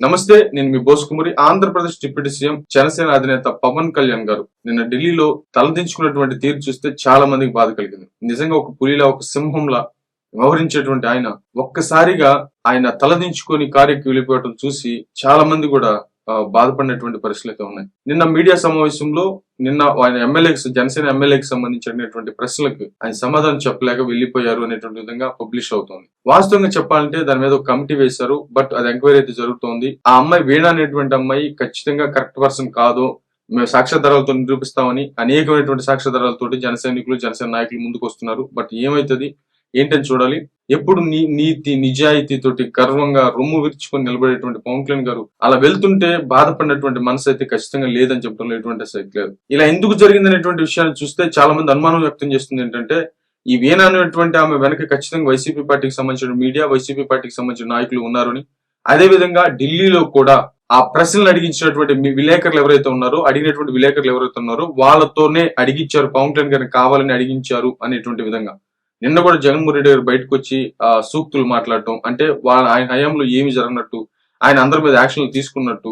నమస్తే, నేను మీ బోసుకుమరి. Andhra Pradesh deputy CM Janasena అధినేత పవన్ కళ్యాణ్ గారు నిన్న ఢిల్లీలో తలదించుకున్నటువంటి తీరు చూస్తే చాలా మందికి బాధ కలిగింది. నిజంగా ఒక పులిలా, ఒక సింహంలా వ్యవహరించేటువంటి ఆయన ఒక్కసారిగా ఆయన తలదించుకొని కారెక్కి వెళ్ళిపోవటం చూసి చాలా మంది కూడా బాధపడినటువంటి పరిస్థితులు అయితే ఉన్నాయి. నిన్న మీడియా సమావేశంలో ఆయన జనసేన ఎమ్మెల్యేకి సంబంధించినటువంటి ప్రశ్నలకు ఆయన సమాధానం చెప్పలేక వెళ్లిపోయారు అనేటువంటి విధంగా పబ్లిష్ అవుతోంది. వాస్తవంగా చెప్పాలంటే దాని మీద ఒక కమిటీ వేశారు. బట్ అది ఎంక్వైరీ అయితే జరుగుతోంది. ఆ అమ్మాయి వీణ అనేటువంటి అమ్మాయి ఖచ్చితంగా కరెక్ట్ పర్సన్ కాదు, మేము సాక్ష్యాధారాలతో నిరూపిస్తామని అనేకమైనటువంటి సాక్ష్యాధారాలతోటి జనసేన నాయకులు ముందుకు వస్తున్నారు. బట్ ఏమైతుంది ఏంటని చూడాలి. ఎప్పుడు నీతి నిజాయితీతోటి గర్వంగా రొమ్ము విరుచుకొని నిలబడేటువంటి పవన్ కళ్యాణ్ గారు అలా వెళ్తుంటే బాధపడినటువంటి మనసు అయితే ఖచ్చితంగా లేదని చెప్పడంలో ఎటువంటి సైట్ లేదు. ఇలా ఎందుకు జరిగిందనేటువంటి విషయాన్ని చూస్తే చాలా మంది అనుమానం వ్యక్తం చేస్తుంది. ఏంటంటే ఈ వీణ అనేటువంటి ఆమె వెనక ఖచ్చితంగా వైసీపీ పార్టీకి సంబంధించిన మీడియా, వైసీపీ పార్టీకి సంబంధించిన నాయకులు ఉన్నారని, అదే విధంగా ఢిల్లీలో కూడా ఆ ప్రశ్నలు అడిగించినటువంటి విలేకరులు ఎవరైతే ఉన్నారో, వాళ్ళతోనే అడిగించారు, పవన్ కళ్యాణ్ గారిని కావాలని అడిగించారు అనేటువంటి విధంగా. నిన్న కూడా జగన్మోహన్ రెడ్డి గారు బయటకు వచ్చి సూక్తులు మాట్లాడటం, అంటే ఆయన హయాంలో ఏమి జరగనట్టు, ఆయన అందరి మీద యాక్షన్లు తీసుకున్నట్టు,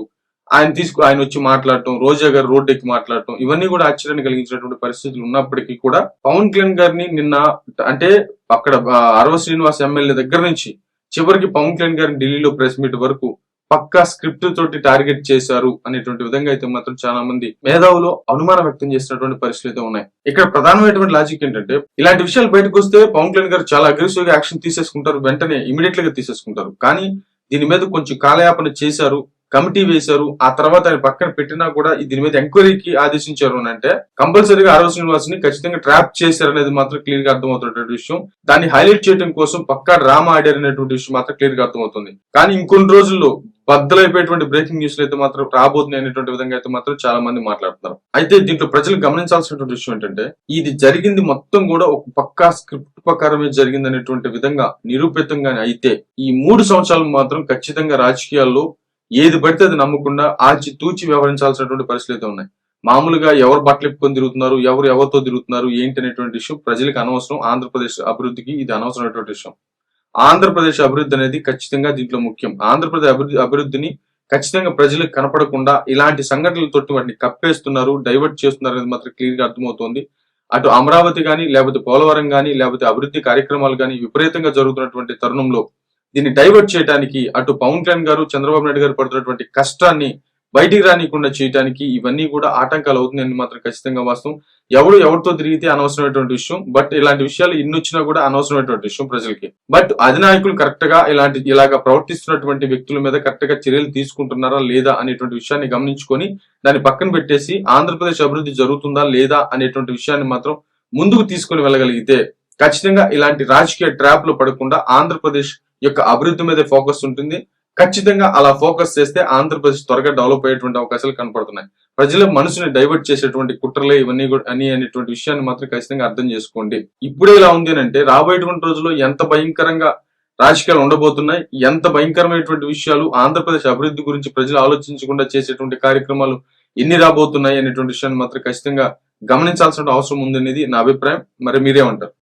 ఆయన వచ్చి మాట్లాడటం, రోజా గారు రోడ్డు ఎక్కి మాట్లాడటం, ఇవన్నీ కూడా ఆశ్చర్యాన్ని కలిగించినటువంటి పరిస్థితులు ఉన్నప్పటికీ కూడా పవన్ కళ్యాణ్ గారిని నిన్న అంటే అక్కడ అరవ శ్రీనివాస్ ఎమ్మెల్యే దగ్గర నుంచి చివరికి పవన్ కళ్యాణ్ గారిని ఢిల్లీలో ప్రెస్ మీట్ వరకు పక్కా స్క్రిప్ట్ తోటి టార్గెట్ చేశారు అనేటువంటి విధంగా అయితే మాత్రం చాలా మంది మేధావులు అనుమానం వ్యక్తం చేసినటువంటి పరిస్థితులు అయితే ఉన్నాయి. ఇక్కడ ప్రధానమైనటువంటి లాజిక్ ఏంటంటే, ఇలాంటి విషయాలు బయటకు వస్తే పవన్ కళ్యాణ్ గారు చాలా అగ్రెసివ్ గా యాక్షన్ తీసేసుకుంటారు, వెంటనే ఇమీడియట్ గా తీసేసుకుంటారు. కానీ దీని మీద కొంచెం కాలయాపన చేశారు, కమిటీ వేశారు, ఆ తర్వాత ఆయన పక్కన పెట్టినా కూడా దీని మీద ఎంక్వైరీకి ఆదేశించారు అని అంటే కంపల్సరీగా అరవ శ్రీనివాస్ ని ఖచ్చితంగా ట్రాప్ చేశారు అనేది మాత్రం క్లియర్ గా అర్థమవుతున్నటువంటి విషయం. దాన్ని హైలైట్ చేయడం కోసం పక్కా డ్రామా ఆడారు అనేటువంటి విషయం మాత్రం క్లియర్ గా అర్థమవుతుంది. కానీ ఇంకొన్ని రోజుల్లో బద్దలైపోయేటువంటి బ్రేకింగ్ న్యూస్ అయితే మాత్రం రాబోతున్నాయి అనేటువంటి విధంగా అయితే మాత్రం చాలా మంది మాట్లాడుతున్నారు. అయితే దీంట్లో ప్రజలు గమనించాల్సినటువంటి విషయం ఏంటంటే, ఇది జరిగింది మొత్తం కూడా ఒక పక్కా స్క్రిప్ట్ ప్రకారమే జరిగింది అనేటువంటి విధంగా నిరూపితంగానే అయితే, ఈ 3 సంవత్సరాలు మాత్రం ఖచ్చితంగా రాజకీయాల్లో ఏది పడితే అది నమ్మకుండా ఆచి తూచి వ్యవహరించాల్సినటువంటి పరిస్థితులు అయితే ఉన్నాయి. మామూలుగా ఎవరు బట్టలు ఎప్పుకొని తిరుగుతున్నారు, ఎవరితో తిరుగుతున్నారు ఏంటి అనేటువంటి విషయం ప్రజలకు అనవసరం. ఆంధ్రప్రదేశ్ అభివృద్ధికి ఇది అనవసరమైనటువంటి విషయం. ఆంధ్రప్రదేశ్ అభివృద్ధి అనేది ఖచ్చితంగా దీంట్లో ముఖ్యం. ఆంధ్రప్రదేశ్ అభివృద్ధిని ఖచ్చితంగా ప్రజలకు కనపడకుండా ఇలాంటి సంఘటనలతోటి వాటిని కప్పేస్తున్నారు, డైవర్ట్ చేస్తున్నారు అనేది మాత్రం క్లియర్ గా అర్థమవుతోంది. అటు అమరావతి గాని, లేకపోతే పోలవరం గాని, లేకపోతే అభివృద్ధి కార్యక్రమాలు గాని విపరీతంగా జరుగుతున్నటువంటి తరుణంలో దీన్ని డైవర్ట్ చేయడానికి అటు పవన్ కళ్యాణ్ గారు, చంద్రబాబు నాయుడు గారు పడుతున్నటువంటి కష్టాన్ని బయటికి రానికుండా చేయడానికి ఇవన్నీ కూడా ఆటంకాలు అవుతున్నాయని మాత్రం ఖచ్చితంగా వాస్తవం. ఎవరితో తిరిగితే అనవసరమైనటువంటి విషయం. బట్ ఇలాంటి విషయాలు వచ్చినా కూడా అనవసరమైనటువంటి విషయం ప్రజలకి. బట్ అధినాయకులు కరెక్ట్ గా ఇలాగా ప్రవర్తిస్తున్నటువంటి వ్యక్తుల మీద కరెక్ట్ గా చర్యలు తీసుకుంటున్నారా లేదా అనేటువంటి విషయాన్ని గమనించుకొని దాన్ని పక్కన పెట్టేసి ఆంధ్రప్రదేశ్ అభివృద్ధి జరుగుతుందా లేదా అనేటువంటి విషయాన్ని మాత్రం ముందుకు తీసుకుని వెళ్ళగలిగితే ఖచ్చితంగా ఇలాంటి రాజకీయ ట్రాప్ లో పడకుండా ఆంధ్రప్రదేశ్ యొక్క అభివృద్ధి మీద ఫోకస్ ఉంటుంది. ఖచ్చితంగా అలా ఫోకస్ చేస్తే ఆంధ్రప్రదేశ్ త్వరగా డెవలప్ అయ్యేటువంటి అవకాశాలు కనపడుతున్నాయి. ప్రజల మనసుని డైవర్ట్ చేసేటువంటి కుట్రలే ఇవన్నీ కూడా అనేటువంటి విషయాన్ని మాత్రం ఖచ్చితంగా అర్థం చేసుకోండి. ఇప్పుడే ఇలా ఉంది అంటే రాబోయేటువంటి రోజుల్లో ఎంత భయంకరంగా రాజకీయాలు ఉండబోతున్నాయి, ఎంత భయంకరమైనటువంటి విషయాలు ఆంధ్రప్రదేశ్ అభివృద్ధి గురించి ప్రజలు ఆలోచించకుండా చేసేటువంటి కార్యక్రమాలు ఎన్ని రాబోతున్నాయి అనేటువంటి విషయాన్ని మాత్రం ఖచ్చితంగా గమనించాల్సిన అవసరం ఉందనేది నా అభిప్రాయం. మరి మీరేమంటారు?